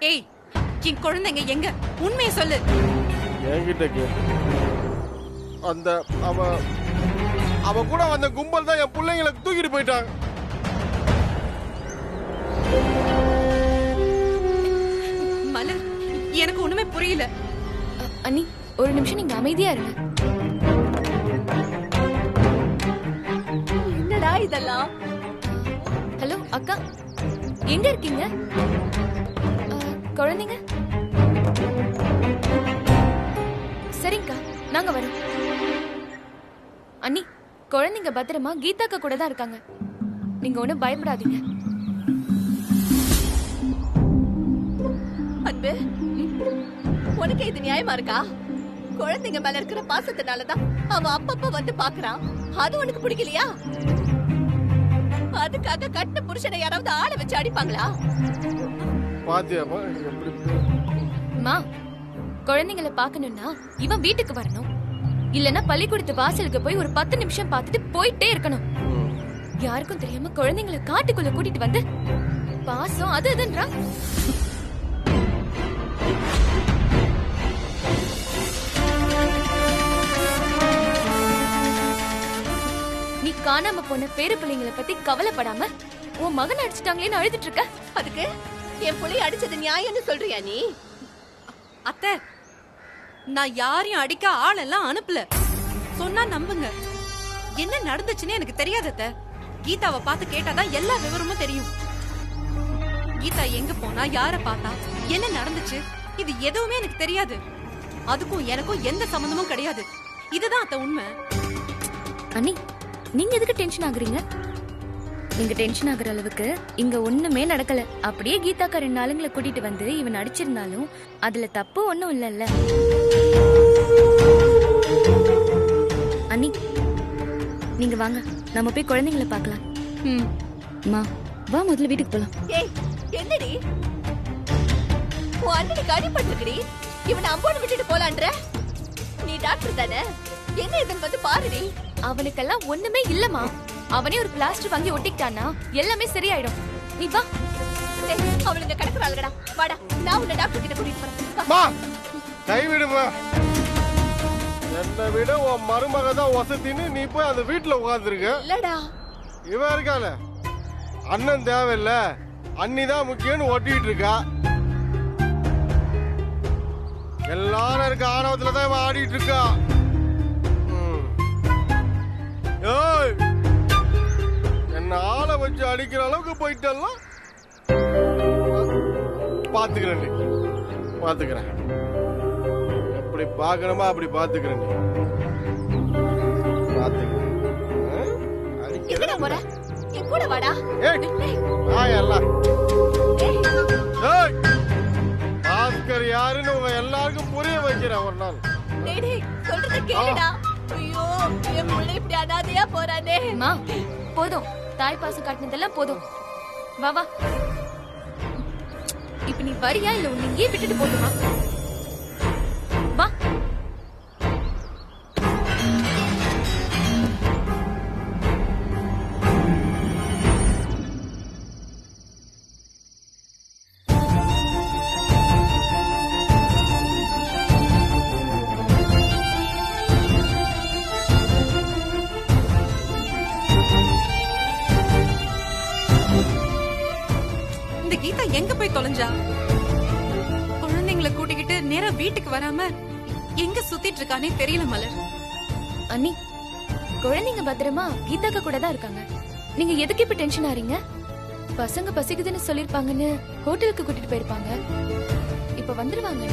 ஏய், என் குழந்தைங்க எங்க? உண்மையை சொல்லு. என்கிட்ட கேளு. அந்த அவ கூட வந்த கும்பல் தான் என் பிள்ளைங்களை தூக்கிட்டு போயிட்டாங்க. மலர், எனக்கு ஒண்ணுமே புரியல. அண்ணி, ஒரு நிமிஷம் நீங்க அமைதியா இருங்க. என்னடா இதெல்லாம்? ஹலோ அக்கா, எங்க இருக்கீங்க? குழந்தைங்க? சரிங்கக்கா, நாங்க வரோம். அண்ணி, குழந்தைங்க பத்திரமா கீதாக்கா கூட தான் இருக்காங்க. நீங்க ஒண்ணும் பயப்படாதீங்க. அன்பு, உனக்கு இது நியாயமா இருக்கா? குழந்தைங்க மேல இருக்கிற பாசத்தினாலதான் அவன் அப்பப்ப வந்து பாக்குறான். அது உனக்கு பிடிக்கலையா? அதுக்காக கட்டின புருஷனை யாராவது ஆள வச்சு அடிப்பாங்களா? பாத்தியாமா எப்படி? மா, குழந்தைங்களை பார்க்கணும்னா இவன் வீட்டுக்கு வரணும், இல்லனா பள்ளிக்கூடத்து வாசலுக்கு போய் ஒரு 10 நிமிஷம் பார்த்துட்டு போயிட்டே இருக்கணும். யாருக்கும் தெரியாம குழந்தைங்களை காட்டுக்குள்ள கூட்டிட்டு வந்து பாசம் அது இதுன்றா. நீ காணாம போன பேரு பிள்ளைங்களை பத்தி கவலைப்படாம உன் மகன் அடிச்சுட்டாங்களேன்னு அழுதுட்டு இருக்க. அதுக்கு என் புள்ளைய அடிச்சது நியாயம்னு சொல்றியா நீ? அத்தை, நான் யாரையும் அடிக்க ஆளெல்லாம் அனுப்பல. சொன்னா நம்புங்க. என்ன நடந்துச்சுன்னு எனக்கு தெரியாது அத்தை. கீதாவை பார்த்து கேட்டாதான் எல்லா விவரமும் தெரியும். கீதா எங்க போனா, யார பார்த்தா, என்ன நடந்துச்சு, இது எதுவுமே எனக்கு தெரியாது. அதுக்கும் எனக்கும் எந்த சம்பந்தமும் கிடையாது. இதுதான் அத்தை உண்மை. அண்ணி, நீங்க எதுக்கு டென்ஷன் ஆகுறீங்க? நீங்க டென்ஷன் ஆகுற அளவுக்கு இங்க ஒண்ணுமே நடக்கல. அப்படியே கீதாக்கா 2 ஆளுங்களை கூட்டிட்டு வந்து இவன் அடிச்சிருந்தாலும் அதுல தப்பு ஒண்ணும் இல்லல்ல. அண்ணி, நீங்க வாங்க, நம்ம போய் குழந்தைங்களை பார்க்கலாம். அம்மா, வா, முதல்ல வீட்டுக்கு போலாம். ஏய், என்னடி உன் அண்ணனுக்கு அடிபட்டிருக்குடி, இவனை அம்போடு விட்டுட்டு போலான்ற? நீ டாக்டர் தானே, என்ன இதுன்னு வந்து பாருடி. அவனுக்கெல்லாம் ஒண்ணுமே இல்லம்மா. அவனே ஒரு பிளாஸ்டர் வாங்கி ஒட்டிக்கிட்டானா எல்லாமே சரியாயிடும். நீ வா. ஏய், அவளுங்க கிடக்குறாளுங்கடா. வாடா, நான் உன்னை டாக்டர் கிட்ட கூட்டிட்டு போறேன். மா, கைவிடுமா. என்னை விட உன் மருமக தான் வசதின்னு நீ போய் அந்த வீட்டுல உட்காந்துருக்க. இல்லடா, இவன் இருக்கால, அண்ணன் தேவையில்ல, அண்ணிதான் முக்கியம்னு ஒட்டிட்டு இருக்கா. எல்லாரும் இருக்க ஆணவத்துல தான் இவன் ஆடிட்டு இருக்கா. ஏய், என்ன ஆளை வச்சு அடிக்கிற அளவுக்கு போயிட்டெல்லாம் பாத்துக்கிறேன். நீ பாத்துக்கிறேன், எப்படி பாக்கணுமா அப்படி பாத்துக்கிறேன். எங்கடா போற? என் கூட வாடா. பாஸ்கர் யாருன்னு உங்க எல்லாருக்கும் புரிய வைக்கிறேன் ஒரு நாள். டேய் டேய், சொல்றத கேளுடா. ஐயோ, என் புள்ள இப்படி அனாதையா போறானே. அம்மா, போதும், தாய் பாசம் காட்டினதெல்லாம் போதும். வா வா. இப்ப நீ வரியா இல்ல உன்னை இங்கே விட்டுட்டு போதுமா? வா. இந்த கீதா எங்க போய் தொலைஞ்சா? குழந்தைங்களை கூட்டிக்கிட்டு நேரா வீட்டுக்கு வராம எங்க சுத்திட்டு இருக்கானே தெரியல மலர். அண்ணி, குழந்தைங்க பத்திரமா கீதாக்கா கூட தான் இருக்காங்க. நீங்க எதுக்கு இப்ப டென்ஷன் ஆறீங்க? பசங்க பசிக்குதுன்னு சொல்லிருப்பாங்கன்னு ஹோட்டலுக்கு கூட்டிட்டு போயிருப்பாங்க. இப்ப வந்துருவாங்க.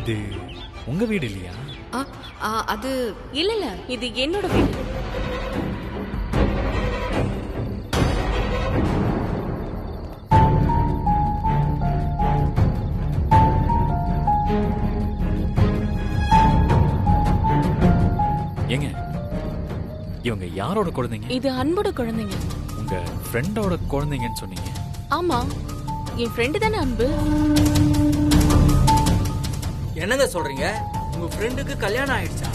இது உங்க வீடு இல்லையா? அது இல்ல இல்ல, இது என்னோட வீடு. ஏங்க, இவங்க யாரோட குழந்தைங்க? இது அன்போட குழந்தைங்க. உங்க ஃப்ரெண்டோட குழந்தைங்கன்னு சொன்னீங்க. ஆமா, என் ஃப்ரெண்டு தானே அன்பு. என்னங்க சொல்றீங்க? உங்க ஃப்ரெண்டுக்கு கல்யாணம் ஆயிடுச்சா?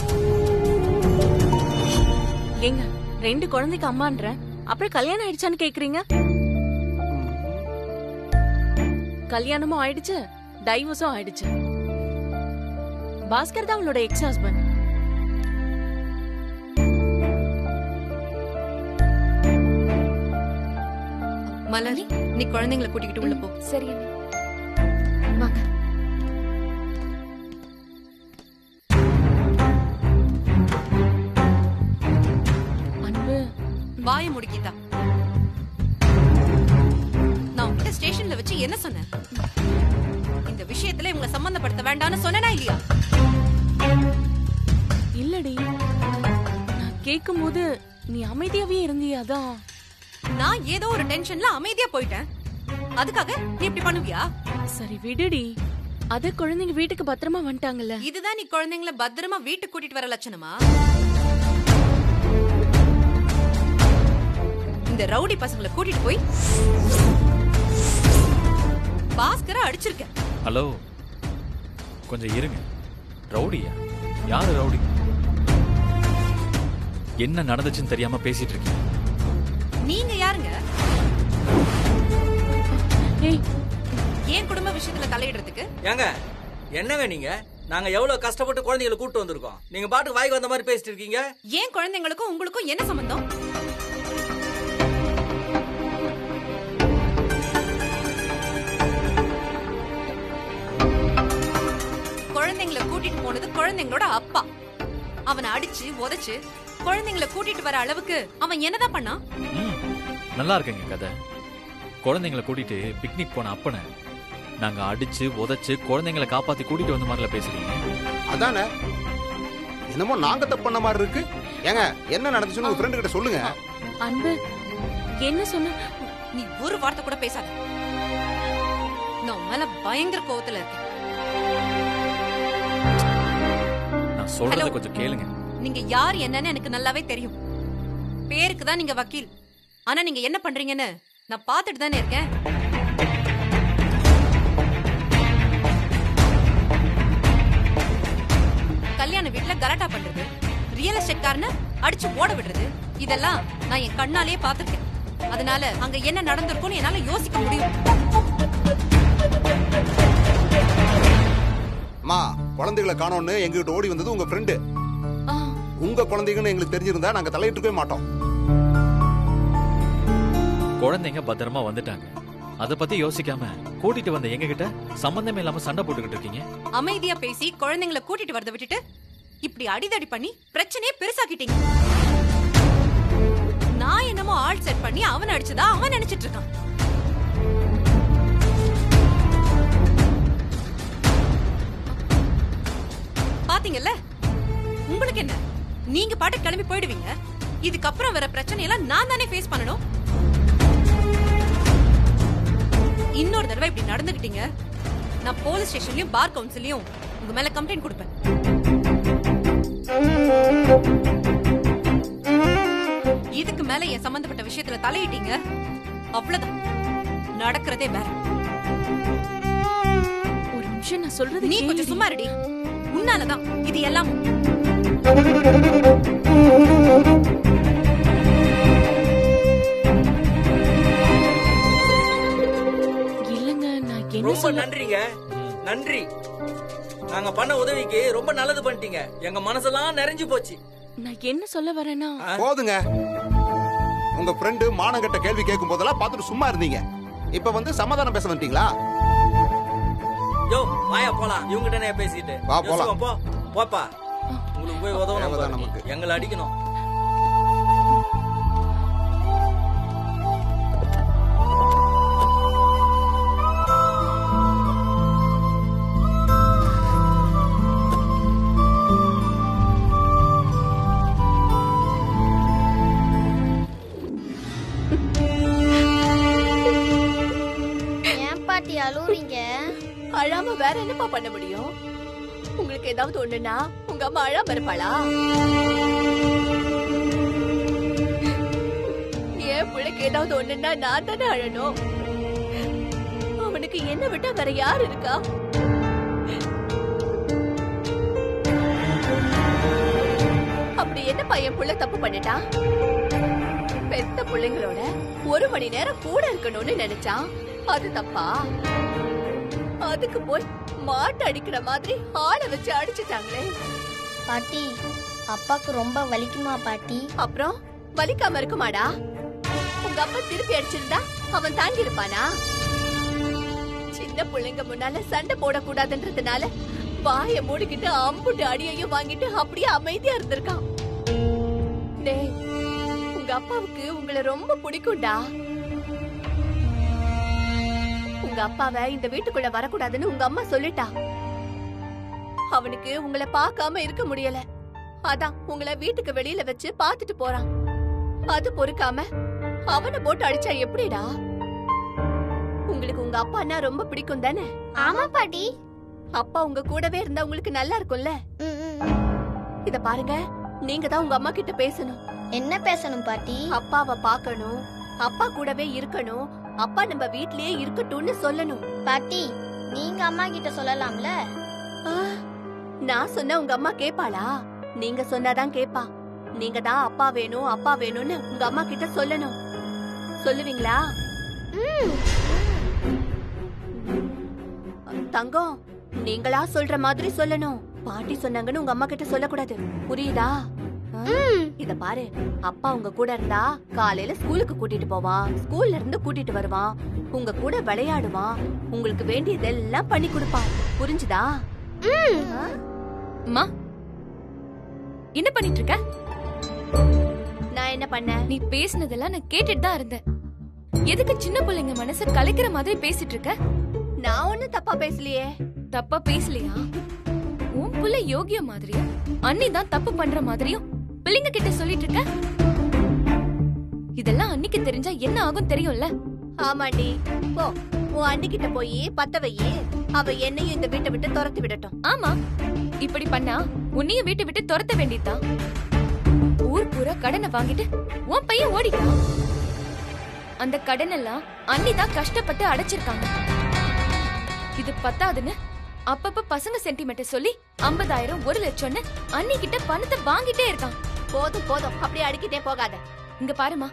ஏங்க, 2 குழந்தைக்கு அம்மான்ற, அப்புறம் கல்யாணம் ஆயிடுச்சான்னு கேக்குறீங்க? கல்யாணமும் ஆயிடுச்சு, டைவர்ஸும் ஆயிடுச்சு. பாஸ்கர் தான் அவளோட எக்ஸ் ஹஸ்பண்ட். மலர், நீ குழந்தைங்களை கூட்டிக்கிட்டு உள்ள போ. சரி அண்ணி. வாங்க. அன்பு, வாய முடிக்கிதா. நான் உங்ககிட்ட ஸ்டேஷன்ல வச்சு என்ன சொன்னேன்? இந்த விஷயத்துல இவங்க சம்பந்தப்படுத்த வேண்டாம்னு சொன்னேனா இல்லையா? இல்லடி, நான் கேக்கும் போது நீ அமைதியாவே இருந்தியாதான். நான் ஏதோ ஒரு டென்ஷன்ல அமைதியா போயிட்டேன். அதுக்காக நீ இப்படி பண்ணுவியா? சரி விடுடி, அத குழந்தைங்க வீட்டுக்கு பத்திரமா வந்துட்டாங்கல்ல. இதுதான் நீ குழந்தைங்களை பத்திரமா வீட்டுக்கு கூட்டிட்டு வர லட்சணமா? இந்த ரவுடி பசங்களை கூட்டிட்டு போய் பாஸ்கரை அடிச்சிருக்க. ஹலோ, கொஞ்சம் இருங்க. ரவுடியா? யாரு ரவுடி? என்ன நடந்துச்சுன்னு தெரியாம பேசிட்டு இருக்கீங்க. நீங்க யாருங்க? ஏய், ஏன் குடும்ப விஷயத்துல தலையிடுறதுக்கு? ஏங்க, என்னங்க நீங்க? நாங்க எவ்வளவு கஷ்டப்பட்டு குழந்தைகளை கூட்டு வந்திருக்கோம். நீங்க பாட்டு வாய்க்கு வந்த மாதிரி பேசிட்டு இருக்கீங்க. ஏன் குழந்தைங்களுக்கும் உங்களுக்கும் என்ன சம்பந்தம்? குழந்தைங்களை கூட்டிட்டு போனது குழந்தைங்களோட அப்பா. அவனை அடிச்சு உதைச்சு குழந்தைங்களை கூட்டிட்டு வர அளவுக்கு அவன் என்னதான் பண்ணான்? நல்லா இருக்குங்க கதை. குழந்தைங்களை கூட்டிட்டு பிக்னிக் போன அப்பனை நாங்க அடிச்சு உதைச்சு குழந்தைங்களை காப்பாத்தி கூட்டிட்டு வந்த மாதிரில பேசுறீங்க. அதானே, என்னமோ நாங்க தப்பு பண்ண மாதிரி இருக்கு. ஏங்க, என்ன நடந்துச்சுன்னு உங்க ஃப்ரெண்ட் கிட்ட சொல்லுங்க. அன்பு, என்ன சொன்ன? நீ ஒரு வார்த்தை கூட பேசாத. நான் மேல பயங்கர கோவத்துல இருக்கேன். நான் சொல்றத Hello. கொஞ்சம் கேளுங்க. நீங்க யார் என்னன்னு எனக்கு நல்லாவே தெரியும். பேருக்கு தான் நீங்க வக்கீல். ஆனா நீங்க என்ன பண்றீங்கன்னு நான் பாத்துட்டு தானே இருக்கேன். கல்யாண வீட்டுல கலாட்டா பண்றது, ரியல் எஸ்டேட் காரனை அடிச்சு ஓட விடுறது, இதெல்லாம் நான் என் கண்ணாலேயே பாத்துருக்கேன். அதனால அங்க என்ன நடந்திருக்கும்னு என்னால யோசிக்க முடியும். அம்மா, குழந்தைகளை காணோம்னு எங்ககிட்ட ஓடி வந்தது உங்க ஃப்ரெண்டு. ஆ, உங்க குழந்தைங்கன்னு எங்களுக்கு தெரிஞ்சிருந்தா நாங்க தலையிட்டுக்கவே மாட்டோம். குழந்தைங்க பத்திரமா வந்துட்டாங்க. அத பத்தி யோசிக்காம கூட்டிட்டு வந்த எங்க கிட்ட சம்பந்தமே இல்லாம சண்டை போட்டுக்கிட்டு இருக்கீங்க. அமைதியா பேசி குழந்தைங்களை கூட்டிட்டு வரத விட்டுட்டு இப்படி அடிதடி பண்ணி பிரச்சனையே பெருசாக்கிட்டீங்க. நான் என்னமோ ஆள் செட் பண்ணி அவன் அடிச்சதா அவன் நினைச்சிட்டு இருக்கான். பாத்தீங்கல்ல, உங்களுக்கு என்ன? நீங்க பாட்டு கிளம்பி போயிடுவீங்க. இதுக்கப்புறம் வர பிரச்சனை எல்லாம் நான் தானே ஃபேஸ் பண்ணணும். இன்னொரு தடவை இப்படி நடந்துக்கிட்டீங்க, நான் போலீஸ் ஸ்டேஷன்லயும் பார் கவுன்சிலையும் உங்க மேல கம்ப்ளைண்ட் கொடுப்பேன். இதுக்கு மேல என் சம்பந்தப்பட்ட விஷயத்துல தலையிட்டீங்க, அவ்வளவுதான். நடக்கிறதே வேற. ஒரு நிமிஷம் நான் சொல்றது நீ கொஞ்சம் சும்மா இருடி. உன்னாலதான் இது எல்லாம். இல்லங்க, நான் என்ன ரொம்ப சொல்ல? நன்றிங்க, நன்றி. நாங்க பண்ண உதவிக்கு ரொம்ப நல்லது பண்ணிட்டீங்க. எங்க மனசெல்லாம் நிறைஞ்சு போச்சு. நான் என்ன சொல்ல வரேன்னா, போதுங்க. உங்க ஃப்ரெண்டு மானங்கட்ட கேள்வி கேட்கும் போதெல்லாம் பார்த்துட்டு சும்மா இருந்தீங்க. இப்ப வந்து சமாதானம் பேச வந்துட்டீங்களா? யோ, வாயா போலாம். இவங்கிட்ட பேசிட்டு வா, போலாம். யோசிப்போம், போ போப்பா. உங்களுக்கு போய் தேவைதான் உதவணும், நமக்கு. எங்களை அடிக்கணும். என்னப்பா பண்ண முடியும்? உங்களுக்கு ஏதாவது ஒண்ணுன்னா உங்க அம்மா அழாம இருப்பாளா? என் பிள்ளைக்கு ஏதாவது ஒண்ணுன்னா நான் தானே அழணும். அவனுக்கு என்ன விட்டா வேற யார் இருக்கா? அப்படி என்னப்பா என் புள்ள தப்பு பண்ணிட்டா? பெத்த பிள்ளைங்களோட 1 மணி நேரம் கூட இருக்கணும்னு நினைச்சான். அது தப்பா? அதுக்கு போய் மாட்டு அடிக்கிற மாதிரி ஆளை வச்சு அடிச்சுட்டாங்களே. பாட்டி, அப்பாக்கு ரொம்ப வலிக்குமா பாட்டி? அப்புறம் வலிக்காம இருக்குமாடா? உங்க அப்பா திருப்பி அடிச்சிருந்தா அவன் தாங்கி இருப்பானா? சின்ன பிள்ளைங்க முன்னால சண்டை போடக்கூடாதுன்றதுனால வாய மூடிக்கிட்டு அம்புட்டு அடியையும் வாங்கிட்டு அப்படியே அமைதியா இருந்திருக்கான். டேய், உங்க அப்பாவுக்கு உங்களை ரொம்ப பிடிக்கும்டா. உங்க அப்பாவை இந்த வீட்டுக்குள்ள வரக்கூடாதுன்னு உங்க அம்மா சொல்லிட்டா. அவனுக்கு உங்களை பார்க்காம இருக்க முடியல. அதான் உங்களை வீட்டுக்கு வெளியில வச்சு பாத்துட்டு போறான். அது பொறுக்காம அவனை போட்டு அடிச்சா எப்படிடா? உங்களுக்கு உங்க அப்பான்னா ரொம்ப பிடிக்கும் தானே? ஆமா பாட்டி. அப்பா உங்க கூடவே இருந்தா உங்களுக்கு நல்லா இருக்கும்ல. ம், ம். இத பாருங்க, நீங்க தான் உங்க அம்மா கிட்ட பேசணும். என்ன பேசணும் பாட்டி? அப்பாவை பார்க்கணும், அப்பா கூடவே இருக்கணும், அப்பா நம்ம வீட்லயே இருக்கட்டும்னு சொல்லணும். பாட்டி, நீங்க அம்மா கிட்ட சொல்லலாம்ல? ஆ, நான் சொன்ன உங்க அம்மா கேப்பாளா? நீங்க சொன்னாதான் கேப்பா. நீங்க தான் அப்பா வேணும் அப்பா வேணும்னு உங்க அம்மா கிட்ட சொல்லணும். சொல்லுவீங்களா? தங்கம், நீங்களா சொல்ற மாதிரி சொல்லணும். பாட்டி சொன்னாங்கன்னு உங்க அம்மா கிட்ட சொல்லக்கூடாது. புரியுதா? இத பாரு, அப்பா உங்க கூட இருந்தா காலையில ஸ்கூலுக்கு கூட்டிட்டு போவான், ஸ்கூல்ல இருந்து கூட்டிட்டு வருவான், உங்க கூட விளையாடுவான், உங்களுக்கு வேண்டியதெல்லாம் பண்ணி கொடுப்பான். புரிஞ்சுதா? அம்மா, என்ன பண்ணிட்டு இருக்க? நான் என்ன பண்ணேன்? நீ பேசினதெல்லாம் நான் கேட்டுட்டு தான் இருந்தேன். எதுக்கு சின்ன பிள்ளைங்க மனச கலைக்கிற மாதிரி பேசிட்டு இருக்க? நான் ஒண்ணும் தப்பா பேசலையே. தப்பா பேசலையா? உன் புள்ள யோகிய மாதிரியும் அண்ணி தான் தப்பு பண்ற மாதிரியும் பிள்ளைங்க கிட்ட சொல்லிட்டு இருக்க. இதெல்லாம் அன்னிக்கு தெரிஞ்சா என்ன ஆகும் தெரியும்ல? ஆமாண்டி, போ உன் அண்ணி கிட்ட போய் பத்த வையே. அவ என்னையும் இந்த வீட்டை விட்டு துரத்தி விடட்டும். ஆமா, இப்படி பண்ணா உன்னையும் வீட்டை விட்டு துரத்த வேண்டியதுதான். ஊர் பூரா கடனை வாங்கிட்டு உன் பையன் ஓடிட்டான். அந்த கடன் எல்லாம் அண்ணி தான் கஷ்டப்பட்டு அடைச்சிருக்காங்க. இது பத்தாதுன்னு அப்பப்ப பசங்க சென்டிமெண்ட் சொல்லி 50,000 1 லட்சம்னு அண்ணி கிட்ட பணத்தை வாங்கிட்டே இருக்கான். போதும் போதும், அப்படியே அடிக்கிட்டே போகாத. இங்க பாருமா,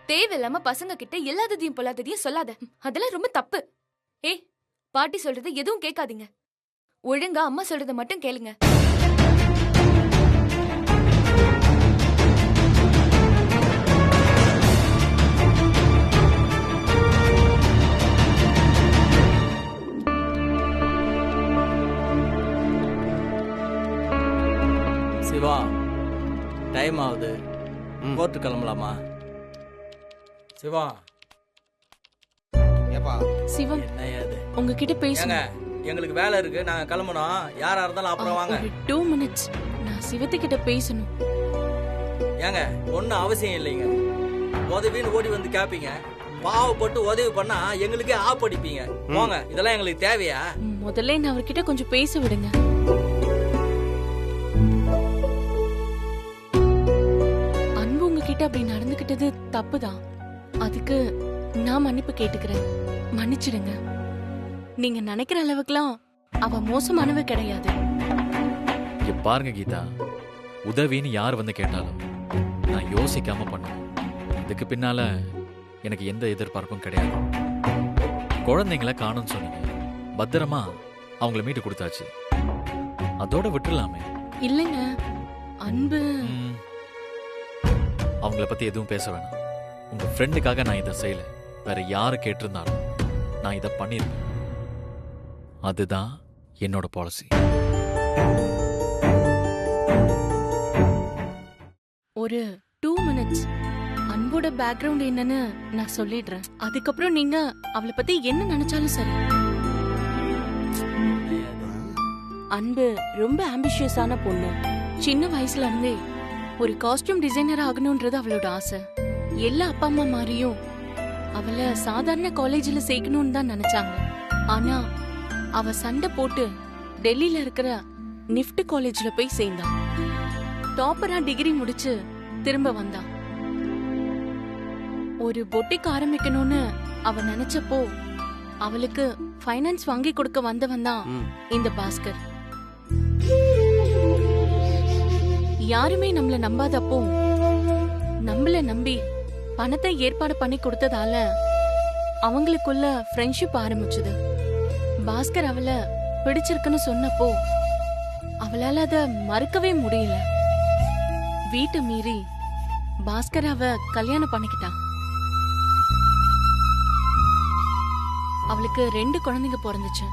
தேவையில்லாம பசங்க கிட்ட எல்லாததையும் பொல்லாததையும் சொல்லாத. அதெல்லாம் ரொம்ப தப்பு. ஏய், பாட்டி சொல்றது எதுவும் கேட்காதீங்க. ஒழுங்கா அம்மா சொல்றத மட்டும் கேளுங்க. சிவா, டைம் ஆகுது, கோர்ட்டு கிளம்பலாமா? சிவா, ஏப்பா சிவம், என்ன ஏது? உங்ககிட்ட ஏங்க, பேசணும். எங்களுக்கு வேலை இருக்கு, நாங்க கிளம்பணும். யாரா இருந்தாலும் அப்புறம் வாங்க. ஒரு 2 minutes நான் சிவத்துக்கிட்ட பேசணும். ஏங்க, ஒன்னும் அவசியம் இல்லைங்க. உதவின்னு ஓடி வந்து கேப்பீங்க, பாவப்பட்டு உதவி பண்ணா எங்களுக்கே ஆப்படிப்பீங்க. போங்க, இதெல்லாம் எங்களுக்கு தேவையா? முதல்ல என்ன அவர்கிட்ட கொஞ்சம் பேச விடுங்க. அன்பு உங்ககிட்ட அப்படி நடந்துகிட்டது தப்புதான். அதுக்கு நான் மன்னிப்பு கேட்டுக்கிறேன். மன்னிச்சிடுங்க. நீங்க நினைக்கிற அளவுக்குலாம் அவ மோசமானவ கிடையாது. இங்க பாருங்க கீதா, உதவின்னு யார் வந்து கேட்டாலும் நான் யோசிக்காம பண்ணுவேன். இதுக்கு பின்னால எனக்கு எந்த எதிர்பார்ப்பும் கிடையாது. குழந்தைங்களை காணும்னு சொன்னீங்க, பத்திரமா அவங்கள மீட்டு கொடுத்தாச்சு. அதோட விட்டுலாமே. இல்லைங்க, அன்பு அவங்கள பத்தி எதுவும் பேச வேணாம். உங்க ஃப்ரெண்டுக்காக நான் இதை செய்யல. வேற யாரு கேட்டிருந்தாலும் நான் இதை பண்ணிருப்பேன். அதுதான் என்னோட பாலிசி. ஒரு 2 minutes அன்போட பேக்ரவுண்ட் என்னன்னு நான் சொல்லிடுறேன். அதுக்கப்புறம் நீங்க அவளை பத்தி என்ன நினைச்சாலும் சரி. அன்பு ரொம்ப ஆம்பிஷியஸான பொண்ணு. சின்ன வயசுல இருந்தே ஒரு காஸ்டியூம் டிசைனர் ஆகணும்ன்றது அவளோட ஆசை. எல்லா அப்பா அம்மா மாதிரியும் அவளை சாதாரண காலேஜ்ல சேர்க்கணும்னு தான் நினைச்சாங்க. ஆனா அவ சண்டை போட்டு டெல்லியில இருக்கிற நிஃப்ட் காலேஜ்ல போய் சேர்ந்தா. டாப்பரா டிகிரி முடிச்சு திரும்ப வந்தா. ஒரு பொட்டிக் ஆரம்பிக்கணும்னு அவ நினைச்சப்போ அவளுக்கு ஃபைனான்ஸ் வாங்கி கொடுக்க வந்தவன் தான் இந்த பாஸ்கர். யாருமே நம்மள நம்பாதப்போ நம்மள நம்பி பணத்தை ஏற்பாடு பண்ணி கொடுத்ததால அவங்களுக்குள்ள ஃப்ரெண்ட்ஷிப் ஆரம்பிச்சது. பாஸ்கர் அவளை பிடிச்சிருக்குன்னு சொன்னப்போ அவளால அத மறுக்கவே முடியல. வீட்டை மீறி பாஸ்கர் அவ கல்யாணம் பண்ணிக்கிட்டா. அவளுக்கு 2 குழந்தைங்க பிறந்துச்சு.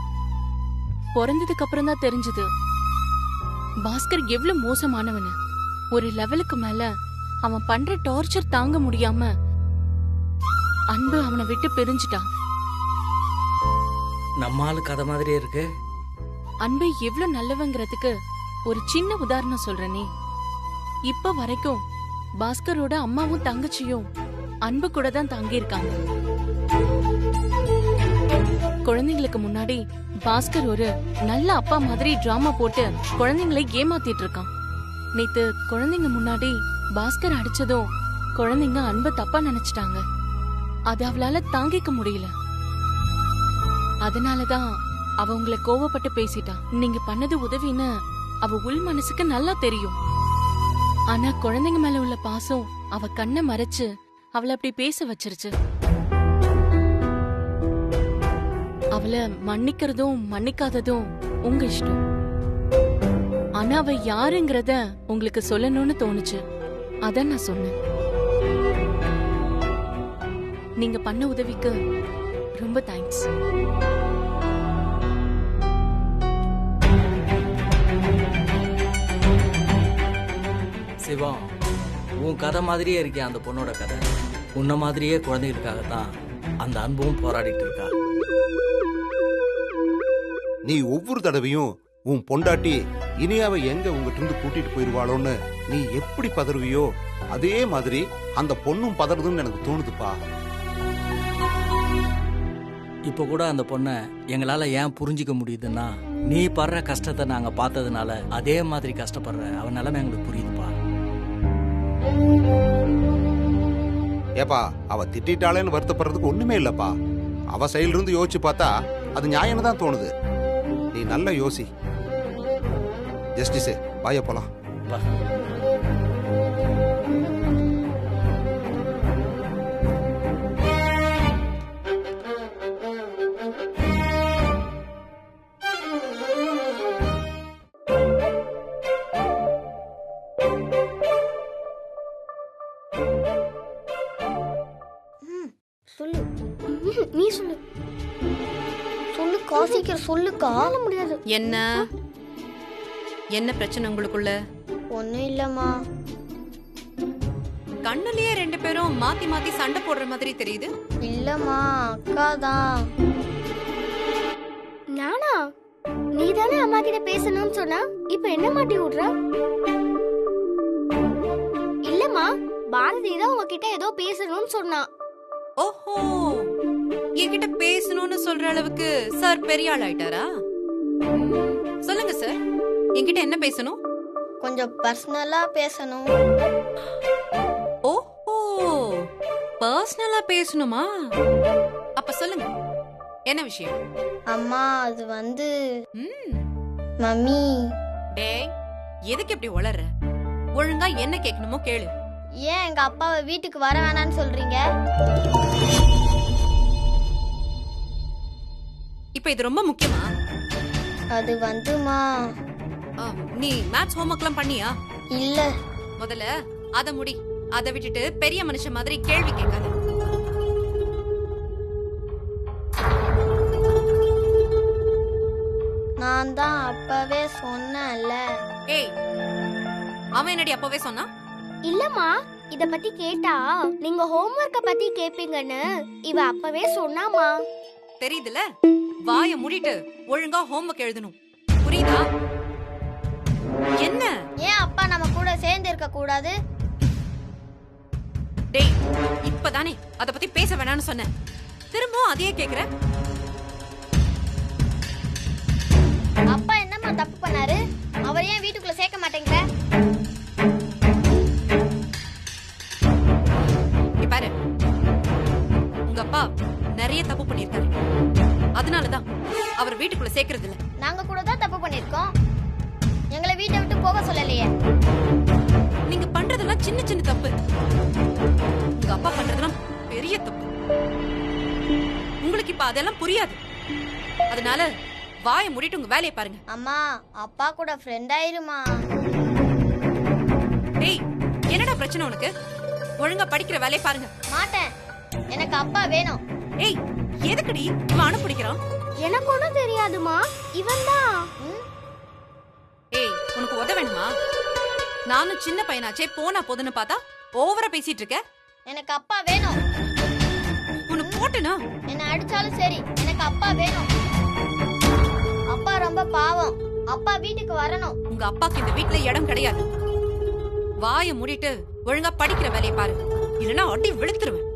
பிறந்ததுக்கு அப்புறம் தான் தெரிஞ்சது பாஸ்கர் எவ்வளவு மோசமானவனு. ஒரு லெவலுக்கு மேல அவன் பண்ற டார்ச்சர் தாங்க முடியாம அன்பு அவனை விட்டு பிரிஞ்சுட்டான். நம்ம ஆளு கதை மாதிரியே இருக்கு. அன்பு எவ்வளவு நல்லவங்கிறதுக்கு ஒரு சின்ன உதாரணம் சொல்றேனே. இப்ப வரைக்கும் பாஸ்கரோட அம்மாவும் தங்கச்சியும் அன்பு கூட தான் தங்கி இருக்காங்க. குழந்தைங்களுக்கு முன்னாடி பாஸ்கர் ஒரு நல்ல அப்பா மாதிரி டிராமா போட்டு குழந்தைங்களை ஏமாத்திட்டு இருக்கான். நேத்து குழந்தைங்க முன்னாடி பாஸ்கர் அடிச்சதும் குழந்தைங்க அன்பை தப்பா நினைச்சிட்டாங்க. அது அவளால தாங்கிக்க முடியல. அதனாலதான் அவ உங்களை கோவப்பட்டு பேசிட்டா. நீங்க பண்ணது உதவின்னு அவ உள் மனசுக்கு நல்லா தெரியும். ஆனா குழந்தைங்க மேல உள்ள பாசம் அவ கண்ணை மறைச்சு அவளை அப்படி பேச வச்சிருச்சு. அவளை மன்னிக்கிறதும் மன்னிக்காததும் உங்க இஷ்டம். ஆனா அவ யாருங்கிறத உங்களுக்கு சொல்லணும்னு தோணுச்சு. அதான் நான் சொன்னேன். நீங்க பண்ண உதவிக்கு ரொம்ப தேங்க்ஸ். சிவா, உன் கதை மாதிரியே இருக்கே அந்த பொண்ணோட கதை. உன்ன மாதிரியே குழந்தைகளுக்காகத்தான் அந்த அன்பும் போராடிட்டு இருக்கா. நீ ஒவ்வொரு தடவையும் உன் பொண்டாட்டி இனியாவை எங்க உங்ககிட்ட இருந்து கூட்டிட்டு போயிருவாளோன்னு நீ எப்படி பதறுவியோ அதே மாதிரி அந்த பொண்ணும் பதறதுன்னு எனக்கு தோணுதுப்பா. இப்ப கூட அந்த பொண்ணை எங்களால ஏன் புரிஞ்சிக்க முடியுதுன்னா, நீ படுற கஷ்டத்தை நாங்க பார்த்ததுனால அதே மாதிரி கஷ்டப்படுற அவன் நிலைமை எங்களுக்கு புரியுதுப்பா. ஏப்பா, அவ திட்டாளேன்னு வருத்தப்படுறதுக்கு ஒண்ணுமே இல்லப்பா. அவ சைடுல இருந்து யோசிச்சு பார்த்தா அது நியாயம் தான் தோணுது. நீ நல்ல யோசி. ஜஸ்டிஸே, வாய போலாம். வா. சொல்லு. நீ சொல்லு. சொல்லுக்கா, சீக்கிரம் சொல்லுக்கா. முடியாது. என்ன என்ன பிரச்சனை உங்களுக்குள்ள? ஒண்ணும் இல்லம்மா. கண்ணுலயே 2 பேரும் மாத்தி மாத்தி சண்டை போடுற மாதிரி தெரியுது. இல்லம்மா, அக்கா தான். நானா? நீ தானே அம்மா கிட்ட பேசணும்னு சொன்னா, இப்ப என்ன மாட்டி விடுற? இல்லம்மா, பாரதி தான் உங்ககிட்ட ஏதோ பேசணும்னு சொன்னா. ஓஹோ, என்கிட்ட பேசணும்னு சொல்ற அளவுக்கு சார் பெரிய ஆள் ஆயிட்டாரா? சொல்லுங்க சார், என்கிட்ட என்ன பேசணும்? கொஞ்சம் பர்சனலா பேசணும். ஓஹோ, பர்சனலா பேசணுமா? அப்ப சொல்லுங்க, என்ன விஷயம்? அம்மா, அது வந்து ம், மம்மி. டேய், எதுக்கு இப்படி உளற? ஒழுங்கா என்ன கேட்கணுமோ கேளு. ஏன் எங்க அப்பாவை வீட்டுக்கு வர வேணாம்னு சொல்றீங்க? இப்ப இது ரொம்ப முக்கியமா? அது வந்துமா. நீ மேத்ஸ் ஹோம்வொர்க்லாம் பண்ணியா? இல்ல. முதல்ல அத முடி. அதை விட்டுட்டு பெரிய மனுஷன் மாதிரி கேள்வி கேட்காத. நான் தான் அப்பவே சொன்னேன்ல. ஏய், அவன் என்னடி அப்பவே சொன்னா? இல்லம்மா, இத பத்தி கேட்டா நீங்க ஹோம்வொர்க்க பத்தி கேப்பீங்கன்னு இவ அப்பவே சொன்னாமா. தெரியுதுல, வாய மூடிட்டு ஒழுங்கா ஹோம்வொர்க் எழுதணும். புரியுதா? என்ன? ஏன் அப்பா நம்ம கூட சேர்ந்து இருக்க கூடாது? டேய், இப்பதானே அத பத்தி பேச வேணாம்னு சொன்னேன். திரும்பவும் அதையே கேக்குற? தப்பு பண்ணாரு? அவர் ஏன் வீட்டுக்குள்ள சேர்க்க மாட்டேங்கிற? இங்க பாரு, உங்க அப்பா நிறைய தப்பு பண்ணிருக்காரு. அதனாலதான் அவர் வீட்டுக்குள்ள சேர்க்கறது இல்ல. நாங்க கூட தான் தப்பு பண்ணிருக்கோம். எங்களை வீட்டை விட்டு போக சொல்லலையே. நீங்க பண்றதெல்லாம் சின்ன சின்ன தப்பு, உங்க அப்பா பண்றதெல்லாம் பெரிய தப்பு. உங்களுக்கு இப்ப அதெல்லாம் புரியாது. அதனால வாயை மூடிட்டு உங்க வேலையை பாருங்க. அம்மா, அப்பா கூட ஃப்ரெண்ட் ஆயிருமா? டேய், என்னடா பிரச்சனை உனக்கு? ஒழுங்கா படிக்கிற வேலையை பாருங்க. மாட்டேன். எனக்கு அப்பா வேணும். ஏய், எதுக்குடி இவன் அனுப்பிடிக்கிறான்? எனக்கு ஒண்ணும் தெரியாதுமா. இவன் தான். ஏய், உனக்கு உத வேணுமா? நானும் சின்ன பையனாச்சே, போனா போதுன்னு பார்த்தா ஓவரா பேசிட்டு இருக்க. எனக்கு அப்பா வேணும். உனக்கு போட்டுனா என்ன அடிச்சாலும் சரி, எனக்கு அப்பா வேணும். அப்பா ரொம்ப பாவம். அப்பா வீட்டுக்கு வரணும். உங்க அப்பாக்கு இந்த வீட்ல இடம் கிடையாது. வாயை மூடிட்டு ஒழுங்கா படிக்கிற வேலையை பாரு, இல்லனா அடி வெளுத்துருவேன்.